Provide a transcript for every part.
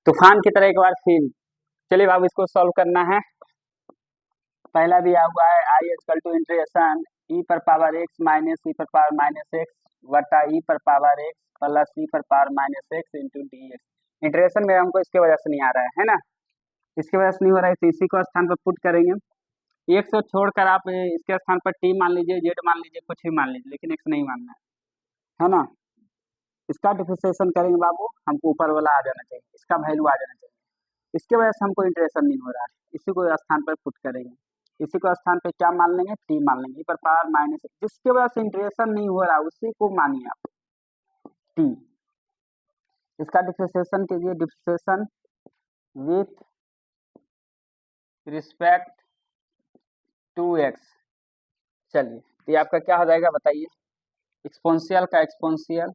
तूफान की तरह एक बार फिर। चलिए बाबू इसको सॉल्व करना है। पहला दिया हुआ है आई इक्वल टू इंटीग्रेशन ई पर पावर एक्स माइनस ई पर पावर माइनस एक्स बटा ई पर पावर एक्स प्लस ई पर power minus x into d x. Integration में हमको इसके वजह से नहीं आ रहा है ना, इसकी वजह से नहीं हो रहा है, तो इसी को स्थान पर पुट करेंगे। एक्स को छोड़कर आप इसके स्थान पर टी मान लीजिए, जेड मान लीजिए, कुछ भी मान लीजिए, लेकिन एक्स नहीं मानना है ना। इसका डिफरेंशिएशन करेंगे बाबू, हमको ऊपर वाला आ जाना चाहिए, इसका वैल्यू आ जाना चाहिए। इसके वजह से हमको इंटीग्रेशन नहीं हो रहा है, इसी को स्थान पर पुट करेंगे। इसी को स्थान पे क्या मान लेंगे, टी मान लेंगे, पर पावर माइनस, जिसके वजह से इंटीग्रेशन नहीं हो रहा उसी को मानिए आप टी। इसका डिफरेंशिएशन कीजिए, differentiation with respect to x. चलिए तो ये आपका क्या हो जाएगा बताइए, एक्सपोनेंशियल का एक्सपोनेंशियल,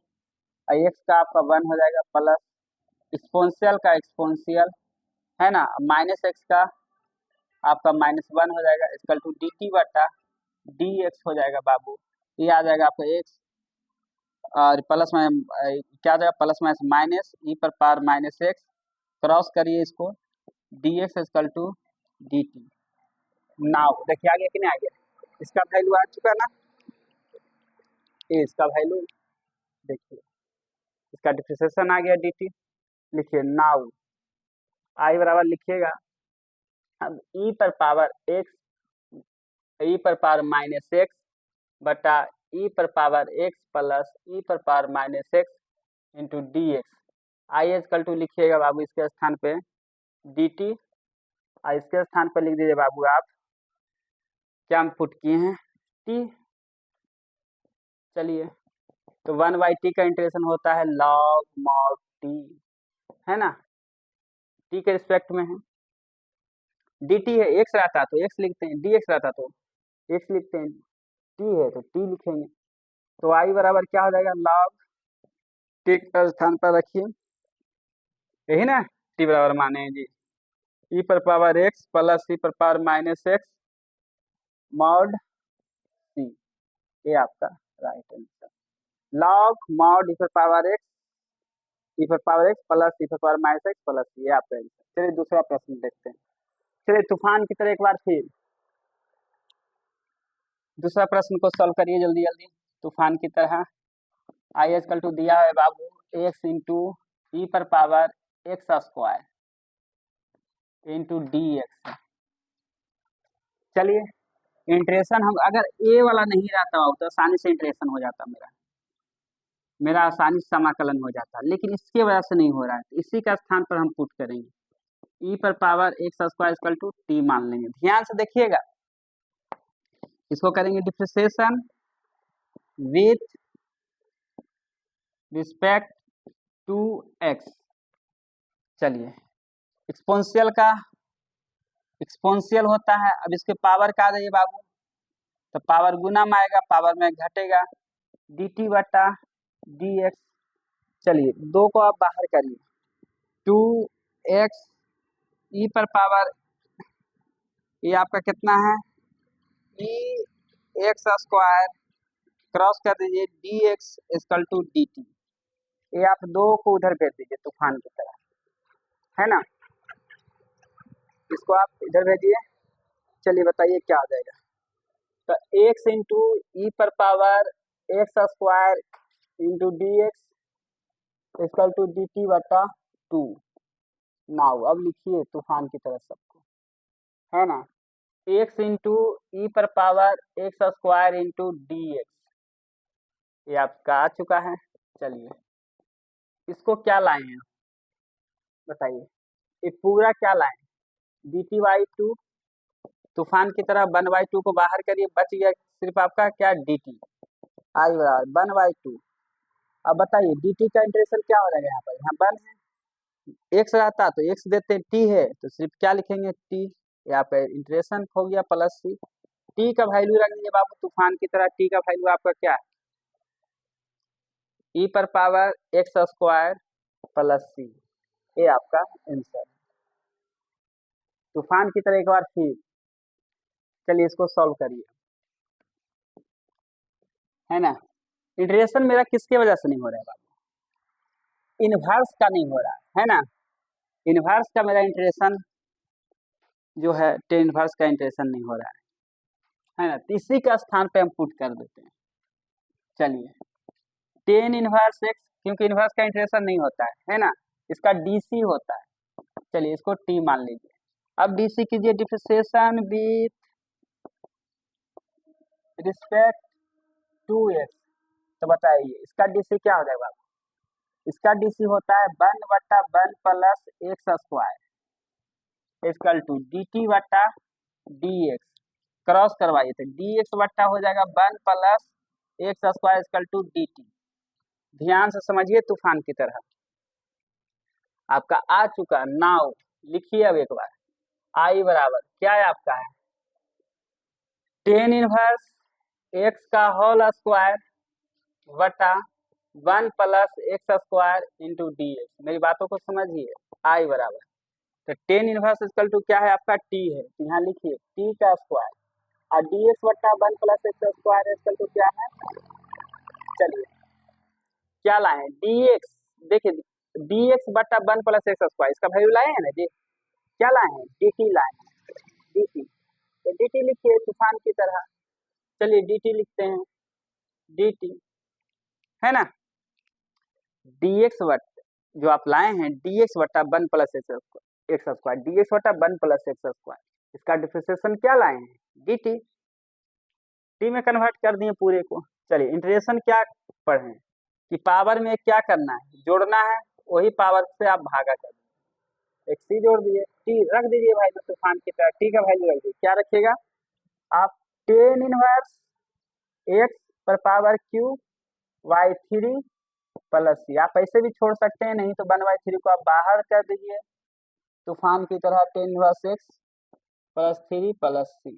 एक्स का आपका 1 हो जाएगा प्लस एक्सपोनेंशियल का एक्सपोनेंशियल है ना, माइनस एक्स का आपका -1 हो जाएगा, इक्वल टू डी टी बटा डी एक्स हो जाएगा बाबू। ये आ जाएगा आपका एक्स और प्लस में क्या आ जाएगा, प्लस माइनस माइनस ई पर पावर माइनस एक्स, क्रॉस करिए इसको, d x equal to d t. Now देखिए आ गया कि नहीं आ गया, इसका वैल्यू आ चुका ना, ये इसका वैल्यू देखिए, इसका डिफरेंशिएशन आ गया डी टी। लिखिए नाउ आई बराबर लिखिएगा, अब ई पर पावर एक्स, ई पर पावर माइनस एक्स बटा ई पर पावर एक्स प्लस ई पर power minus x into d x. I equal to लिखिएगा बाबू इसके स्थान पे डी टी, और इसके स्थान पर लिख दीजिए बाबू आप क्या हम पुट किए हैं, टी। चलिए तो 1/t का इंटीग्रेशन होता है लॉग मॉड टी, है ना, टी के रिस्पेक्ट में है। डी टी है, एक्स रहता तो एक्स लिखते हैं, डी एक्स रहता तो एक्स लिखते हैं, टी है तो टी लिखेंगे। तो आई बराबर क्या हो जाएगा, लॉग टी का स्थान पर रखिए, यही ना टी बराबर माने हैं जी, ई पर पावर एक्स प्लस ई पर power minus x mod c, ये आपका right answer. Log mod e पर पावर एक्स, ई पर पावर एक्स प्लस ई पर पावर माइनस एक्स प्लस, ये आपका आंसर। चलिए दूसरा प्रश्न देखते हैं। चलिए तूफान की तरह एक बार फिर दूसरा प्रश्न को सॉल्व करिए जल्दी जल्दी, तूफान की तरह। आई इक्वल टू दिया है बाबू एक्स इंटू ई पर power x square into d x. चलिए इंटीग्रेशन हम अगर ए वाला नहीं रहता हो तो आसानी से इंटीग्रेशन हो जाता, मेरा आसानी से समाकलन हो जाता, लेकिन इसकी वजह से नहीं हो रहा है, तो इसी का स्थान पर हम पुट करेंगे। ई पर power x square equal to t मान लेंगे। ध्यान से देखिएगा, इसको करेंगे differentiation with respect to x. चलिए एक्सपोनेंशियल का एक्सपोनेंशियल होता है, अब इसके पावर का आ जाइए बाबू, तो पावर गुना में आएगा, पावर में घटेगा, डी टी बटा डी एक्स। चलिए दो को आप बाहर करिए, 2x ई पर पावर, ये आपका कितना है, ई एक्स स्क्वायर, क्रॉस कर दीजिए d x equal to d t. ये आप दो को उधर भेज दीजिए तूफान की तरह, है ना, इसको आप इधर भेजिए। चलिए बताइए क्या आ जाएगा, तो एक्स इंटू ई पर power x square into d x equal to d t बटा 2। नाउ अब लिखिए तूफान की तरह सबको, है ना, एक्स इंटू ई पर power x square into d x, ये आपका आ चुका है। चलिए इसको क्या लाए हैं बताइए, ये पूरा क्या लाए, डी टी बाई टू, तूफान की तरह 1/2 को बाहर करिए, बच गया सिर्फ आपका क्या, डी टी, आई बराबर 1/2। अब बताइए डी टी का इंटीग्रेशन क्या हो जाएगा, यहाँ पर यहाँ 1 है, एक्स रहता तो एक्स देते, टी है तो सिर्फ क्या लिखेंगे टी, यहाँ पे इंटीग्रेशन हो गया प्लस सी। टी का वैल्यू रख दीजिए बाबू तूफान की तरह, टी का वैल्यू आपका क्या है, ई पर पावर एक्स स्क्वायर प्लस सी, ये आपका आंसर। तूफान की तरह एक बार फिर, चलिए इसको सॉल्व करिए, है ना। इंटीग्रेशन मेरा किसके वजह से नहीं हो रहा है बाबू, इनवर्स का नहीं हो रहा है ना, इनवर्स का मेरा इंटरेशन जो है टेन इनवर्स का इंटरेशन नहीं हो रहा है ना, तो इसी का स्थान पे हम पुट कर देते हैं। चलिए टेन इनवर्स एक्स, क्योंकि इनवर्स का इंटरेशन नहीं होता है ना, इसका डीसी होता है। चलिए इसको टी मान लीजिए। अब डीसी कीजिए differentiation with respect to x, तो बताइए इसका डीसी क्या हो जाएगा। इसका डीसी होता है 1/1 plus x square equal to d t बटा डी एक्स। क्रॉस करवाइए तो डी एक्स बट्टा हो जाएगा 1 plus x square equal to d t. ध्यान से समझिए तूफान की तरह। आपका आ चुका, नाउ लिखिए अब एक बार। आई बराबर क्या है आपका है टेन इनवर्स एक्स का होल स्क्वायर बटा 1 plus x square into d x. मेरी बातों को समझिए। आई बराबर तो टेन इनवर्स इक्वल टू क्या है आपका टी है, तो यहाँ लिखिए टी का स्क्वायर और डी एक्स बटा 1 plus x square equal to क्या है। चलिए क्या लाए डी एक्स, देखिए डी एक्स बटा 1 प्लस एक्स स्क्वायर इसका वैल्यू लाए हैं ना जी। क्या लाए हैं डी टी लाए हैं, डी टी, तो डी टी लिखिए तूफान की तरह। चलिए डी टी लिखते हैं, डी टी है ना, डी एक्स बट जो आप लाए हैं डी एक्स बटा 1 plus x square, D x बटा 1 प्लस एक्स स्क्वायर, इसका डिफरेंशिएशन क्या लाए हैं डी टी, टी में कन्वर्ट कर दिए पूरे को। चलिए इंटीग्रेशन क्या पढ़े कि पावर में क्या करना है, जोड़ना है, वही पावर से आप भागा कर एक सी जोड़ दिए, टी रख दीजिए भाई तूफान की तरह, टी का वैल्यू रख दीजिए, क्या रखिएगा आप टेन इनवर्स एक्स पर power Q Y three plus C. आप ऐसे भी छोड़ सकते हैं, नहीं तो 1/3 को आप बाहर कर दीजिए तूफान की तरह tan inverse x plus 3 plus सी।